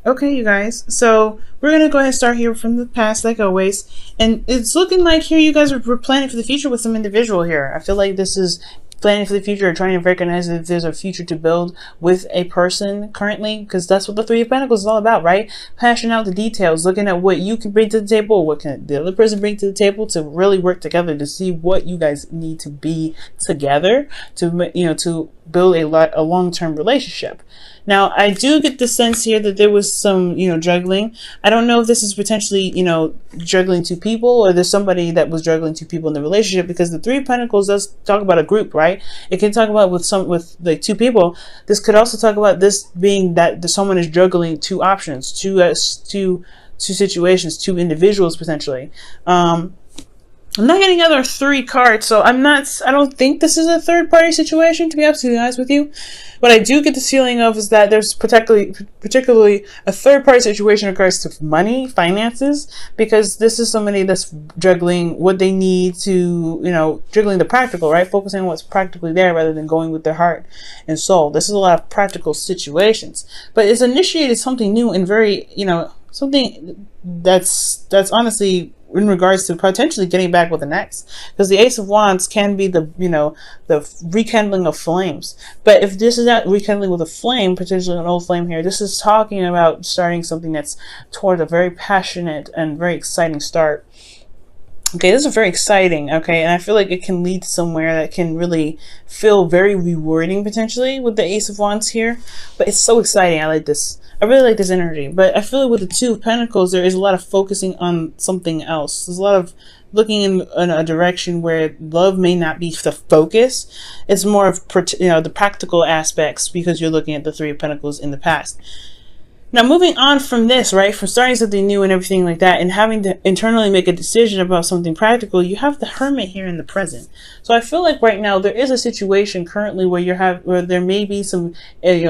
Okay, you guys. So we're gonna go ahead and start here from the past, like always. And it's looking like here you guys are planning for the future with some individual here. I feel like this is planning for the future, or trying to recognize that there's a future to build with a person currently, because that's what the Three of Pentacles is all about, right? Hashing out the details, looking at what you can bring to the table, what can the other person bring to the table, to really work together to see what you guys need to be together to, to build a long-term relationship. Now, I do get the sense here that there was some, juggling. I don't know if this is potentially, juggling two people, or there's somebody that was juggling two people in the relationship, because the Three of Pentacles does talk about a group, right? It can talk about with like two people. This could also talk about this being that someone is juggling two options, two situations, two individuals potentially. I'm not getting other three cards, so I don't think this is a third party situation, to be absolutely honest with you. What I do get this feeling of is that there's particularly a third party situation in regards to money, finances, because this is somebody that's juggling what they need to, juggling the practical, right? Focusing on what's practically there rather than going with their heart and soul. This is a lot of practical situations, but it's initiated something new and very, something that's honestly in regards to potentially getting back with an ex, because the Ace of Wands can be the rekindling of flames. But if this is not rekindling with a flame, potentially an old flame here, this is talking about starting something that's toward a very passionate and very exciting start. Okay, this is very exciting, okay, and I feel like it can lead to somewhere that can really feel very rewarding potentially with the Ace of Wands here. But it's so exciting. I like this. I really like this energy. But I feel like with the Two of Pentacles, there is a lot of focusing on something else. There's a lot of looking in a direction where love may not be the focus. It's more of the practical aspects, because you're looking at the Three of Pentacles in the past. Now, moving on from this, right, from starting something new and everything like that, and having to internally make a decision about something practical, you have the Hermit here in the present. So I feel like right now there is a situation currently where there may be some,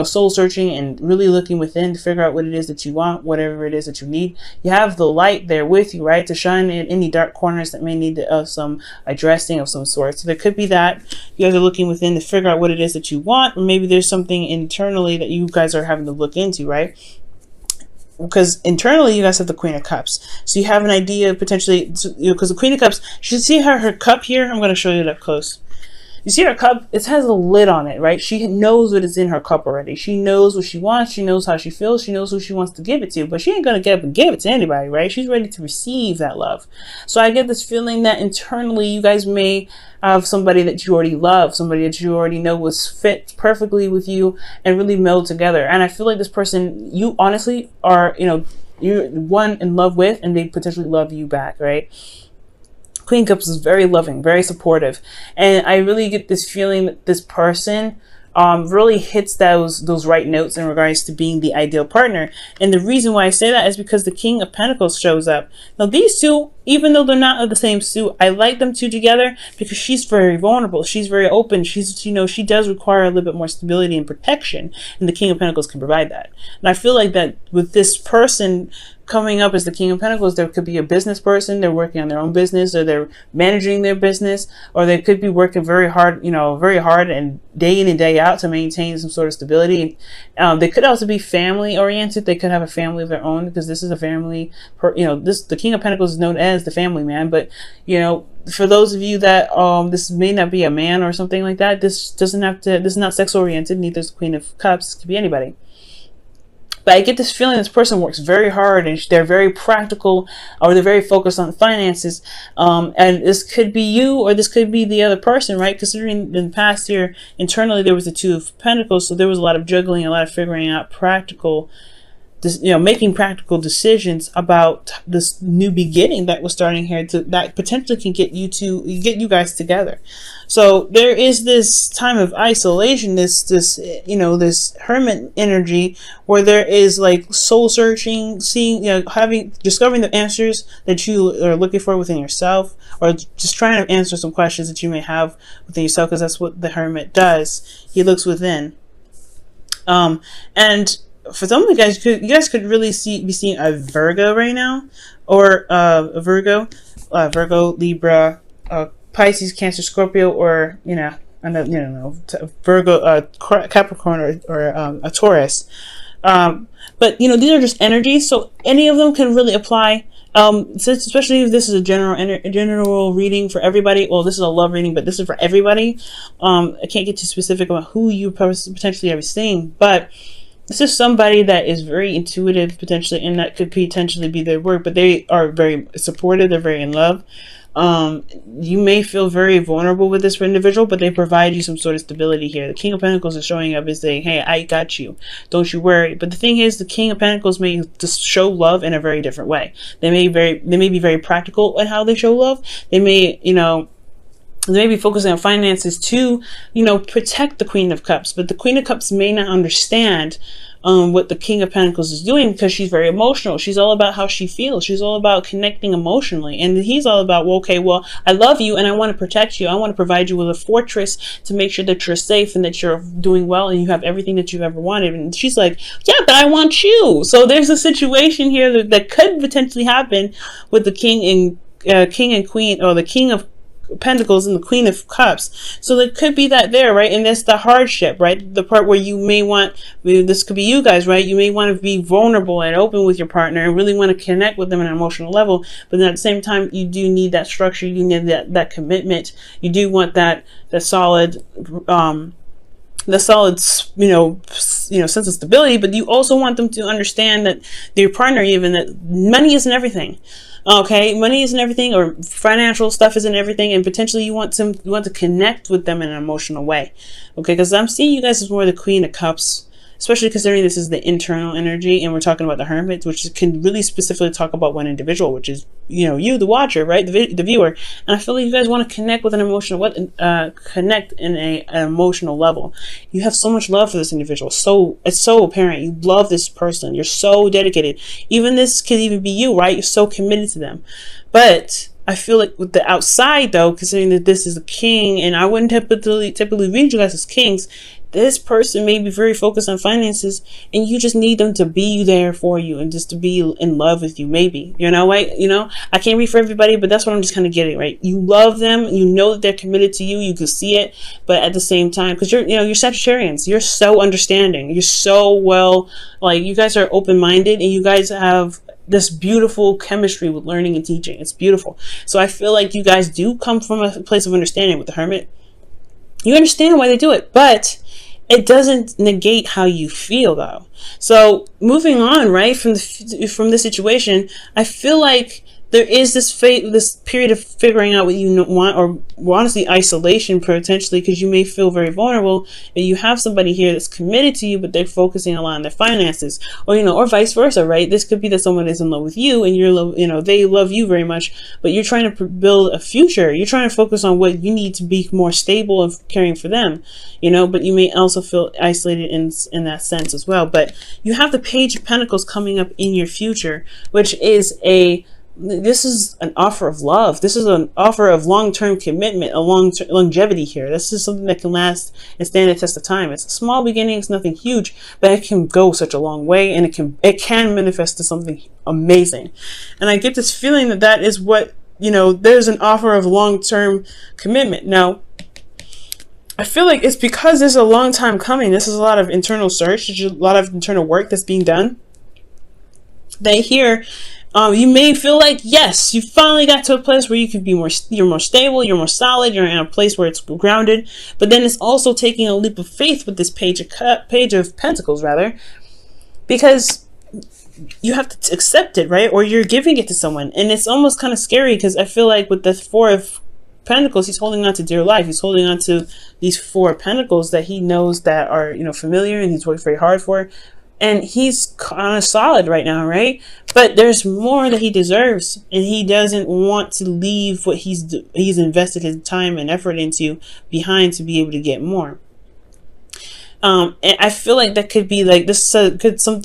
soul searching and really looking within to figure out what it is that you want, whatever it is that you need. You have the light there with you, right, to shine in any dark corners that may need some addressing of some sort. So there could be that you guys are looking within to figure out what it is that you want, or maybe there's something internally that you guys are having to look into, right? Because internally you guys have the Queen of Cups, so you have an idea potentially, because the Queen of Cups, you should see her cup here. I'm going to show you it up close. You see her cup, it has a lid on it, right? She knows what is in her cup already. She knows what she wants. She knows how she feels. She knows who she wants to give it to, but she ain't going to get up and give it to anybody, right? She's ready to receive that love. So I get this feeling that internally you guys may have somebody that you already love, somebody that you already know was fit perfectly with you and really meld together. And I feel like this person, you honestly are, you're one in love with, and they potentially love you back, right? Queen of Cups is very loving, very supportive, and I really get this feeling that this person really hits those right notes in regards to being the ideal partner. And the reason why I say that is because the King of Pentacles shows up. Now these two, even though they're not of the same suit, I like them two together because she's very vulnerable. She's very open. She's, she does require a little bit more stability and protection, and the King of Pentacles can provide that. And I feel like that with this person coming up as the King of Pentacles, there could be a business person. They're working on their own business, or they're managing their business, or they could be working very hard, very hard and day in and day out to maintain some sort of stability. They could also be family oriented. They could have a family of their own, because this is a family, the King of Pentacles is known as the family man. But, for those of you that, this may not be a man or something like that, this is not sex oriented. Neither is the Queen of Cups. It could be anybody. But I get this feeling this person works very hard, and they're very practical, or they're very focused on finances. And this could be you, or this could be the other person, right? Considering in the past year, internally there was the Two of Pentacles, so there was a lot of juggling, a lot of figuring out practical, making practical decisions about this new beginning that was starting here, that potentially can get you guys together. So there is this time of isolation, this hermit energy, where there is like soul searching, seeing, discovering the answers that you are looking for within yourself, or just trying to answer some questions that you may have within yourself, because that's what the hermit does. He looks within. And for some of you guys could really be seeing a Virgo right now, or a Virgo, Libra, Pisces, Cancer, Scorpio, or Virgo, Capricorn, or a Taurus. But you know, these are just energies, so any of them can really apply. Since especially if this is a general reading for everybody. Well, this is a love reading, but this is for everybody. I can't get too specific about who you potentially are seeing, but this is somebody that is very intuitive potentially, and that could potentially be their work. But they are very supportive. They're very in love. You may feel very vulnerable with this individual, but they provide you some sort of stability here. The King of Pentacles is showing up and saying, hey, I got you. Don't you worry. But the thing is, the King of Pentacles may just show love in a very different way. They may be very practical in how they show love. They may, you know, they may be focusing on finances to, you know, protect the Queen of Cups. But the Queen of Cups may not understand what the King of Pentacles is doing, because she's very emotional. She's all about how she feels. She's all about connecting emotionally. And he's all about, well, okay, well, I love you and I want to protect you. I want to provide you with a fortress to make sure that you're safe and that you're doing well and you have everything that you've ever wanted. And she's like, yeah, but I want you. So there's a situation here that could potentially happen with the King and Queen, or the King of Pentacles and the Queen of Cups. So there could be that there, right? And that's the hardship, right? The part where you may want, this could be you guys, right? You may want to be vulnerable and open with your partner and really want to connect with them on an emotional level. But then at the same time, you do need that structure. You need that commitment. You do want that solid, you know, sense of stability. But you also want them to understand that their partner, even, that money isn't everything. Okay, money isn't everything, or financial stuff isn't everything, and potentially you want to connect with them in an emotional way. Okay, because I'm seeing you guys as more the Queen of Cups, especially considering this is the internal energy, and we're talking about the Hermit, which can really specifically talk about one individual, which is, you know, you, the watcher, right, the viewer. And I feel like you guys want to connect with an emotional, connect in an emotional level. You have so much love for this individual. So it's so apparent. You love this person. You're so dedicated. Even this could even be you, right? You're so committed to them. But I feel like with the outside, though, considering that this is a king, and I wouldn't typically read you guys as kings, this person may be very focused on finances, and you just need them to be there for you and just to be in love with you, maybe. You know, right? You know, I can't read for everybody, but that's what I'm just kind of getting, right? You love them, you know that they're committed to you, you can see it, but at the same time, because you're Sagittarians, you're so understanding, you're so well, like, you guys are open-minded, and you guys have this beautiful chemistry with learning and teaching. It's beautiful. So I feel like you guys do come from a place of understanding with the Hermit. You understand why they do it, but it doesn't negate how you feel, though. So moving on, right, from this situation, I feel like there is this period of figuring out what you want, or honestly isolation potentially, because you may feel very vulnerable, and you have somebody here that's committed to you, but they're focusing a lot on their finances, or or vice versa, right? This could be that someone is in love with you, and they love you very much, but you're trying to build a future. You're trying to focus on what you need to be more stable and caring for them, but you may also feel isolated in that sense as well. But you have the Page of Pentacles coming up in your future, which is this is an offer of love. This is an offer of long-term commitment, a longevity here. This is something that can last and stand the test of time. It's a small beginning, it's nothing huge, but it can go such a long way, and it can manifest to something amazing. And I get this feeling that is what, there's an offer of long-term commitment. Now, I feel like it's because this is a long time coming. This is a lot of internal search. There's a lot of internal work that's being done. You may feel like, yes, you finally got to a place where you can be you're more stable, you're more solid, you're in a place where it's grounded. But then it's also taking a leap of faith with this Page of Pentacles, rather, because you have to accept it, right? Or you're giving it to someone. And it's almost kind of scary, because I feel like with the Four of Pentacles, he's holding on to dear life. He's holding on to these Four Pentacles that he knows that are, familiar, and he's worked very hard for. And he's kind of solid right now, right? But there's more that he deserves, and he doesn't want to leave what he's invested his time and effort into behind to be able to get more. And I feel like that could be like this.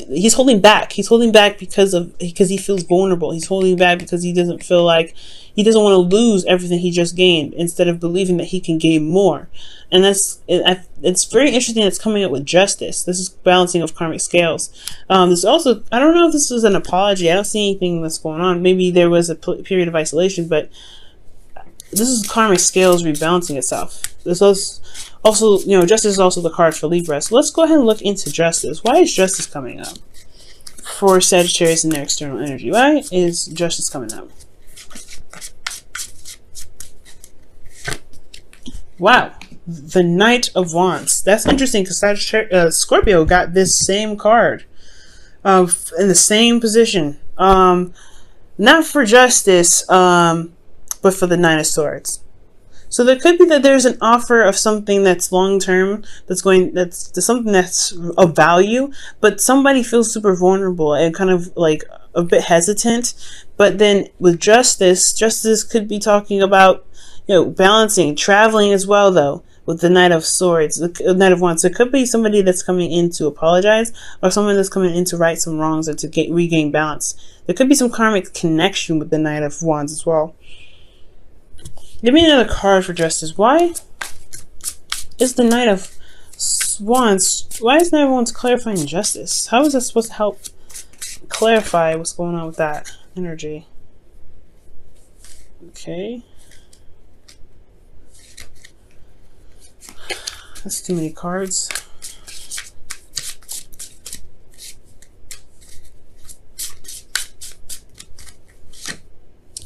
He's holding back. He's holding back because he feels vulnerable. He's holding back because he doesn't feel like he doesn't want to lose everything he just gained, instead of believing that he can gain more. And it's very interesting. It's coming up with Justice. This is balancing of karmic scales. There's also, I don't know if this is an apology. I don't see anything that's going on. Maybe there was a period of isolation, but this is karmic scales rebalancing itself. This is also, you know, justice is also the card for Libra. So let's go ahead and look into justice. Why is justice coming up for Sagittarius and their external energy? Why is justice coming up? Wow, the Knight of Wands. That's interesting because Scorpio got this same card in the same position. Not for justice, but for the Nine of Swords. So there could be that there's an offer of something that's long term, that's something that's of value, but somebody feels super vulnerable and kind of like a bit hesitant. But then with justice could be talking about, you know, balancing, traveling as well, though, with the Knight of Swords, the Knight of Wands. So it could be somebody that's coming in to apologize, or someone that's coming in to right some wrongs or to regain balance. There could be some karmic connection with the Knight of Wands as well. Give me another card for justice. Why is the Knight of Wands? Why is Knight of Wands clarifying justice? How is that supposed to help clarify what's going on with that energy? Okay. That's too many cards.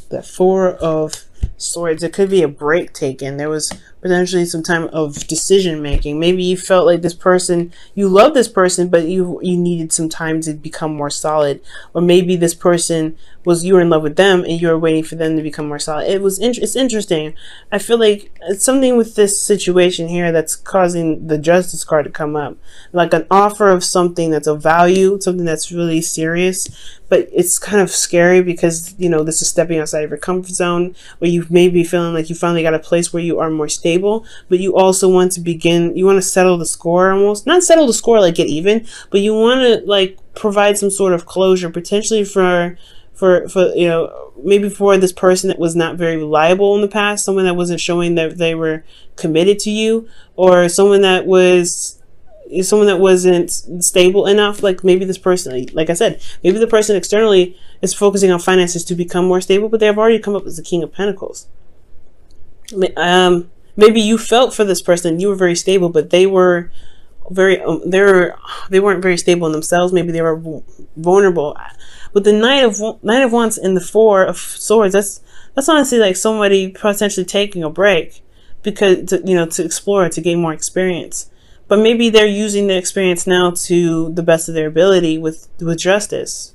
The Four of Swords. It could be a break taken. There was potentially some time of decision making. Maybe you felt like this person, you love this person, but you needed some time to become more solid. Or maybe this person you were in love with them and you were waiting for them to become more solid. It's interesting. I feel like it's something with this situation here that's causing the Justice card to come up. Like an offer of something that's of value, something that's really serious, but it's kind of scary because, you know, this is stepping outside of your comfort zone, or you may be feeling like you finally got a place where you are more stable, but you also want to settle the score almost. Not settle the score like get even, but you want to like provide some sort of closure, potentially for you know, maybe for this person that was not very reliable in the past, someone that wasn't showing that they were committed to you, or someone that wasn't stable enough. Like maybe this person, like I said, maybe the person externally is focusing on finances to become more stable, but they've already come up as the King of Pentacles. Maybe you felt for this person, you were very stable, but they weren't very stable in themselves. Maybe they were vulnerable. With the Knight of Wands and the Four of Swords, that's honestly like somebody potentially taking a break because to explore, to gain more experience. But maybe they're using the experience now to the best of their ability with justice.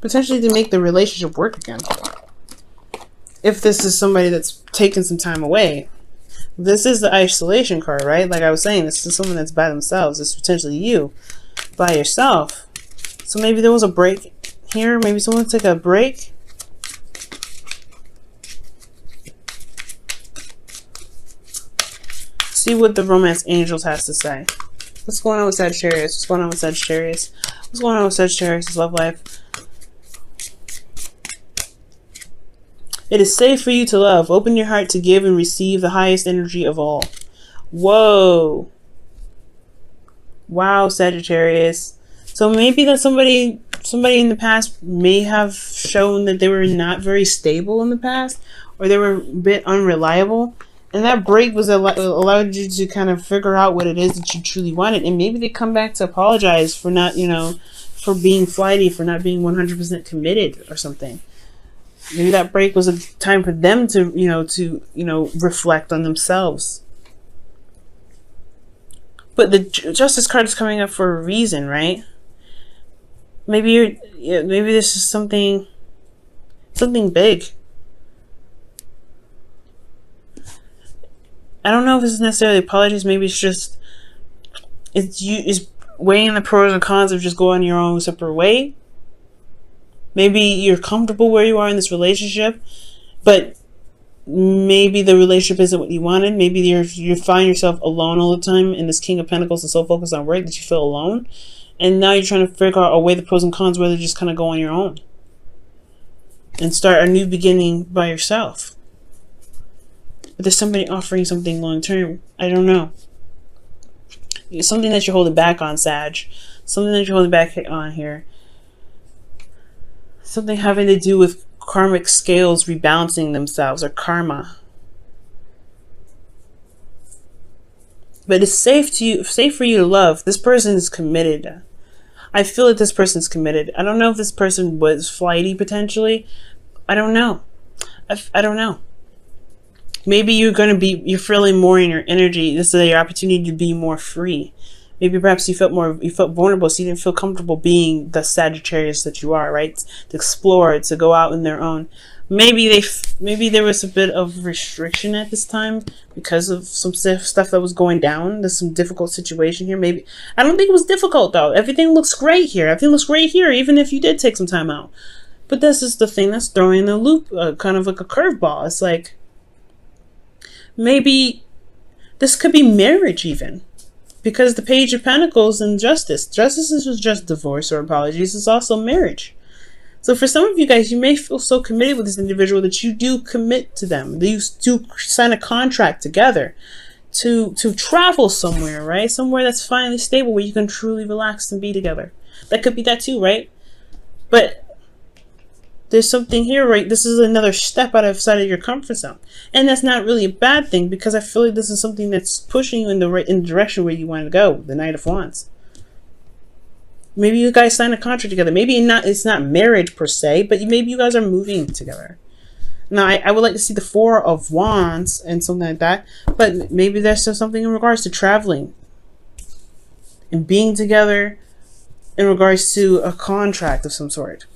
Potentially to make the relationship work again. If this is somebody that's taken some time away. This is the isolation card, right? Like I was saying, this is someone that's by themselves. This is potentially you by yourself. So maybe there was a break here. Maybe someone took a break. See what the romance angels has to say. What's going on with Sagittarius? What's going on with Sagittarius? What's going on with Sagittarius' love life? It is safe for you to love. Open your heart to give and receive the highest energy of all. Whoa. Wow, Sagittarius. So maybe that somebody in the past may have shown that they were not very stable in the past, or they were a bit unreliable. And that break allowed you to kind of figure out what it is that you truly wanted. And maybe they come back to apologize for not, for being flighty, for not being 100% committed or something. Maybe that break was a time for them to reflect on themselves. But the Justice card is coming up for a reason, right? Maybe this is something big. I don't know if this is necessarily apologies. Maybe it's just it's weighing the pros and cons of just going your own separate way. Maybe you're comfortable where you are in this relationship, but maybe the relationship isn't what you wanted. Maybe you find yourself alone all the time, and this King of Pentacles is so focused on work that you feel alone. And now you're trying to figure out weigh the pros and cons, whether just kind of go on your own and start a new beginning by yourself. But there's somebody offering something long term. I don't know. It's something that you're holding back on, Sag. Something that you're holding back on here. Something having to do with karmic scales rebalancing themselves, or karma. But it's safe for you to love. This person is committed. I feel that this person's committed. I don't know if this person was flighty potentially. I don't know. I don't know. Maybe you're feeling more in your energy. This is your opportunity to be more free. Maybe perhaps you felt vulnerable, so you didn't feel comfortable being the Sagittarius that you are, right? To explore, to go out in their own. Maybe there was a bit of restriction at this time because of some stuff that was going down. There's some difficult situation here. Maybe I don't think it was difficult though. Everything looks great here. Everything looks great here, even if you did take some time out. But this is the thing that's throwing the loop, kind of like a curveball. It's like maybe this could be marriage even. Because the Page of Pentacles and Justice. Justice is just divorce or apologies. It's also marriage. So for some of you guys, you may feel so committed with this individual that you do commit to them. You do sign a contract together to travel somewhere, right? Somewhere that's finally stable where you can truly relax and be together. That could be that too, right? But there's something here, right? This is another step outside of your comfort zone. And that's not really a bad thing because I feel like this is something that's pushing you in the direction where you want to go, the Knight of Wands. Maybe you guys sign a contract together. Maybe it's not marriage per se, but maybe you guys are moving together. Now, I would like to see the Four of Wands and something like that, but maybe there's something in regards to traveling and being together in regards to a contract of some sort.